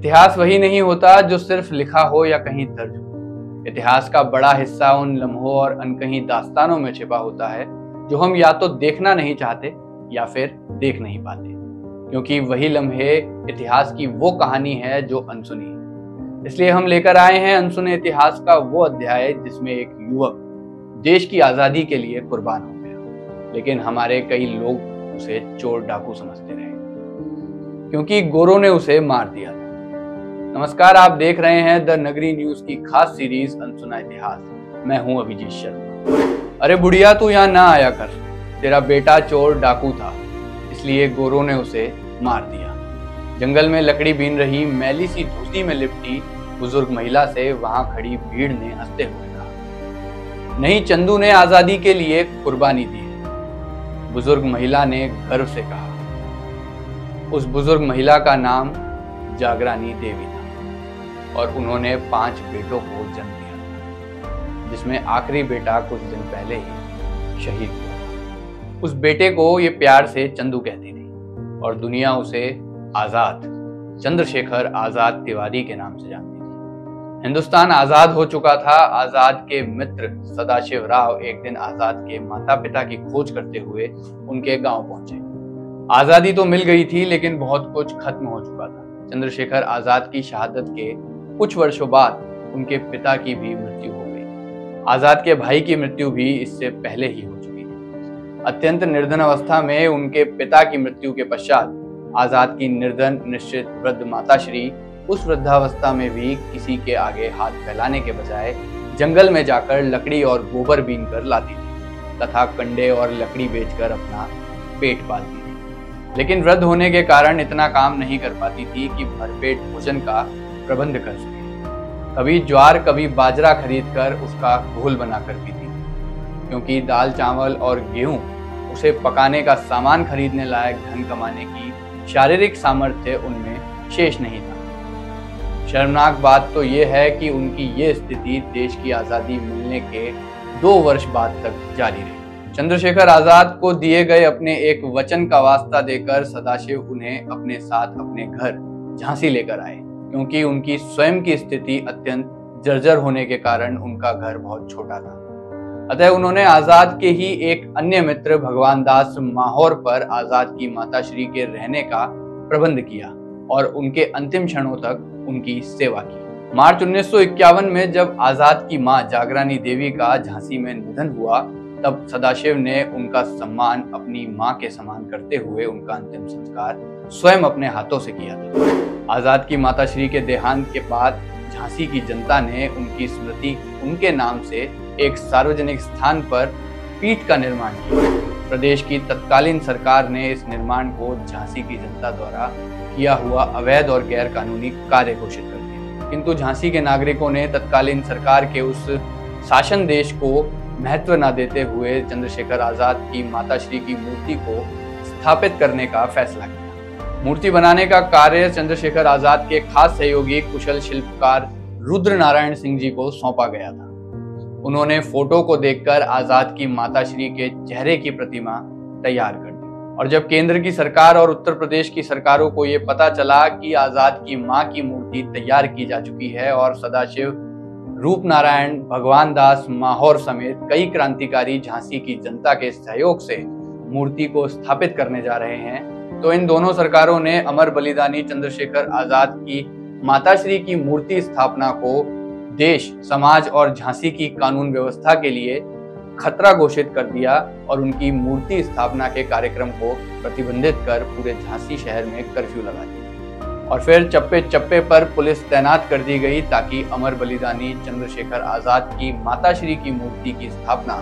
इतिहास वही नहीं होता जो सिर्फ लिखा हो या कहीं दर्ज हो। इतिहास का बड़ा हिस्सा उन लम्हों और अनकही दास्तानों में छिपा होता है जो हम या तो देखना नहीं चाहते या फिर देख नहीं पाते, क्योंकि वही लम्हे इतिहास की वो कहानी है जो अनसुनी है। इसलिए हम लेकर आए हैं अनसुने इतिहास का वो अध्याय जिसमें एक युवक देश की आजादी के लिए कुर्बान हो गया, लेकिन हमारे कई लोग उसे चोर डाकू समझते रहे क्योंकि गोरों ने उसे मार दिया था। नमस्कार, आप देख रहे हैं द नगरी न्यूज की खास सीरीज अनसुना इतिहास। मैं हूं अभिजीत शर्मा। अरे बुढ़िया, तू यहाँ ना आया कर, तेरा बेटा चोर डाकू था, इसलिए गोरों ने उसे मार दिया। जंगल में लकड़ी बीन रही मैली सी धोती में लिपटी बुजुर्ग महिला से वहां खड़ी भीड़ ने हंसते हुए कहा, नहीं, चंदू ने आजादी के लिए कुर्बानी दी है। बुजुर्ग महिला ने गर्व से कहा। उस बुजुर्ग महिला का नाम जागरानी देवी था और उन्होंने 5 बेटों को जन्म दिया, जिसमें आखिरी बेटा कुछ दिन पहले ही शहीद हुआ। उस बेटे को ये प्यार से चंदू कहती थी और दुनिया उसे आजाद चंद्रशेखर आजाद तिवारी के नाम से जानती थी। हिंदुस्तान आजाद हो चुका था। आजाद के मित्र सदाशिव राव एक दिन आजाद के माता पिता की खोज करते हुए उनके गांव पहुंचे। आजादी तो मिल गई थी, लेकिन बहुत कुछ खत्म हो चुका था। चंद्रशेखर आजाद की शहादत के कुछ वर्षों बाद उनके पिता की भी मृत्यु हो गई। आजाद के भाई की मृत्यु भी इससे पहले ही हो चुकी थी। अत्यंत निर्धन अवस्था में उनके पिता की मृत्यु के पश्चात आजाद की निर्धन निश्चित वृद्ध माताश्री उस वृद्धावस्था में भी किसी के आगे हाथ फैलाने के बजाय जंगल में जाकर लकड़ी और गोबर बीन कर लाती थी तथा कंडे और लकड़ी बेचकर अपना पेट पालती थी। लेकिन वृद्ध होने के कारण इतना काम नहीं कर पाती थी कि भरपेट भोजन का प्रबंध कर सके। कभी ज्वार कभी बाजरा खरीदकर उसका घोल बनाकर पीती थी, क्योंकि दाल चावल और गेहूं उसे पकाने का सामान खरीदने लायक धन कमाने की शारीरिक सामर्थ्य उनमें शेष नहीं था। शर्मनाक बात तो यह है कि उनकी ये स्थिति देश की आजादी मिलने के 2 वर्ष बाद तक जारी रही। चंद्रशेखर आजाद को दिए गए अपने एक वचन का वास्ता देकर सदाशिव उन्हें अपने साथ अपने घर झांसी लेकर आए, क्योंकि उनकी स्वयं की स्थिति अत्यंत जर्जर होने के कारण उनका घर बहुत छोटा था। अतः उन्होंने आजाद के ही एक अन्य मित्र भगवान दास माहौर पर आजाद की माताश्री के रहने का प्रबंध किया और उनके अंतिम क्षणों तक उनकी सेवा की। मार्च 1951 में जब आजाद की मां जागरानी देवी का झांसी में निधन हुआ, तब सदाशिव ने उनका सम्मान अपनी मां के समान करते हुए उनका अंतिम संस्कार स्वयं अपने हाथों से किया था। आजाद की माताश्री के देहांत के बाद झांसी की जनता ने उनकी स्मृति उनके नाम से एक सार्वजनिक स्थान पर पीठ का निर्माण किया। प्रदेश की तत्कालीन सरकार ने इस निर्माण को झांसी की जनता द्वारा किया हुआ अवैध और गैर कानूनी कार्य घोषित कर दिया, किंतु झांसी के नागरिकों ने तत्कालीन सरकार के उस शासन देश को महत्व न देते हुए चंद्रशेखर आजाद की माताश्री की मूर्ति को स्थापित करने का फैसला किया। मूर्ति बनाने का कार्य चंद्रशेखर आजाद के खास सहयोगी कुशल शिल्पकार रुद्र नारायण सिंह जी को सौंपा गया था। उन्होंने फोटो को देखकर आजाद की माताश्री के चेहरे की प्रतिमा तैयार कर दी, और जब केंद्र की सरकार और उत्तर प्रदेश की सरकारों को ये पता चला कि आजाद की मां की मूर्ति तैयार की जा चुकी है और सदाशिव, रूप नारायण, भगवान दास माहौर समेत कई क्रांतिकारी झांसी की जनता के सहयोग से मूर्ति को स्थापित करने जा रहे हैं, तो इन दोनों सरकारों ने अमर बलिदानी चंद्रशेखर आजाद की माताश्री की मूर्ति स्थापना को देश, समाज और झांसी की कानून व्यवस्था के लिए खतरा घोषित कर दिया और उनकी मूर्ति स्थापना के कार्यक्रम को प्रतिबंधित कर पूरे झांसी शहर में कर्फ्यू लगा दिया। और फिर चप्पे चप्पे पर पुलिस तैनात कर दी गई ताकि अमर बलिदानी चंद्रशेखर आजाद की माताश्री की मूर्ति की स्थापना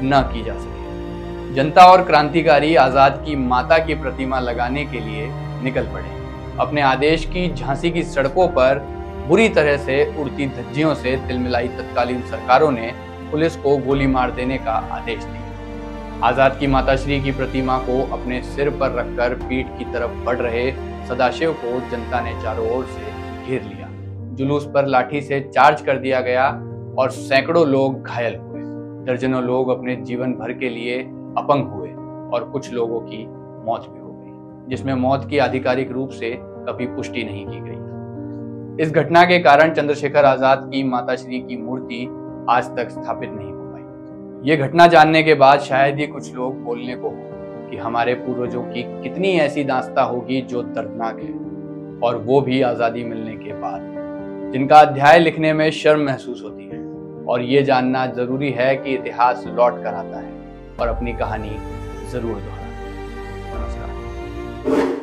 न की जा सके। जनता और क्रांतिकारी आजाद की माता की प्रतिमा लगाने के लिए निकल पड़े। अपने आदेश की झांसी की सड़कों पर बुरी तरह से उड़ती धज्जियों से तिलमिलाई तत्कालीन सरकारों ने पुलिस को गोली मार देने का आदेश दिया। आजाद की माताश्री की प्रतिमा को अपने सिर पर रखकर पीठ की तरफ बढ़ रहे सदाशिव को जनता ने चारों ओर से घेर लिया। जुलूस पर लाठी से चार्ज कर दिया गया और सैकड़ों लोग घायल हुए। दर्जनों लोग अपने जीवन भर के लिए अपंग हुए और कुछ लोगों की मौत भी हो गई, जिसमें मौत की आधिकारिक रूप से कभी पुष्टि नहीं की गई। इस घटना के कारण चंद्रशेखर आजाद की माताश्री की मूर्ति आज तक स्थापित नहीं हो पाई। ये घटना जानने के बाद शायद ही कुछ लोग बोलने को हो कि हमारे पूर्वजों की कितनी ऐसी दास्तां होगी जो दर्दनाक है, और वो भी आजादी मिलने के बाद, जिनका अध्याय लिखने में शर्म महसूस होती है। और ये जानना जरूरी है कि इतिहास लौट कर आता है और अपनी कहानी जरूर दोहराता है। नमस्कार।